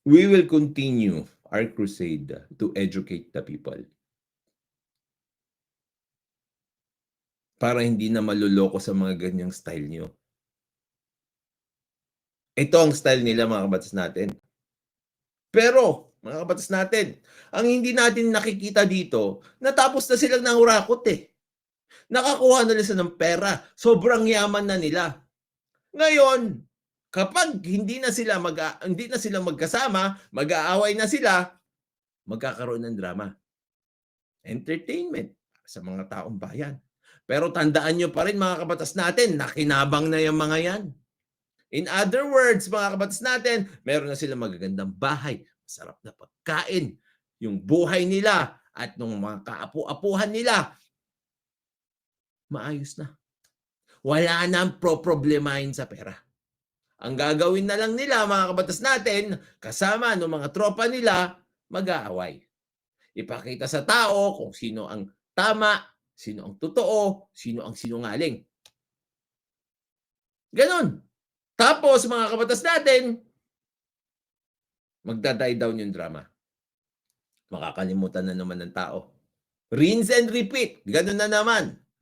We will continue our crusade to educate the people. Para hindi na maluloko sa mga ganyang style niyo. Ito ang style nila, mga kabatas natin. Pero, mga kabatas natin, ang hindi natin nakikita dito, natapos na silang nangurakot eh. Nakakuha na sila ng pera. Sobrang yaman na nila. Ngayon, kapag hindi na sila magkasama, mag-aaway na sila, magkakaroon ng drama. Entertainment sa mga taong bayan. Pero tandaan nyo pa rin, mga kabatas natin, nakinabang na yung mga yan. In other words, mga kabatas natin, meron na silang magagandang bahay, masarap na pagkain, yung buhay nila at nung mga kaapu-apuhan nila, maayos na. Wala nang problemahin sa pera. Ang gagawin na lang nila, mga kabatas natin, kasama ng mga tropa nila, mag-aaway. Ipakita sa tao kung sino ang tama, sino ang totoo, sino ang sinungaling. Ganon. Tapos, mga kabatas natin, magda-die down yung drama. Makakalimutan na naman ng tao. Rinse and repeat. Ganon na naman.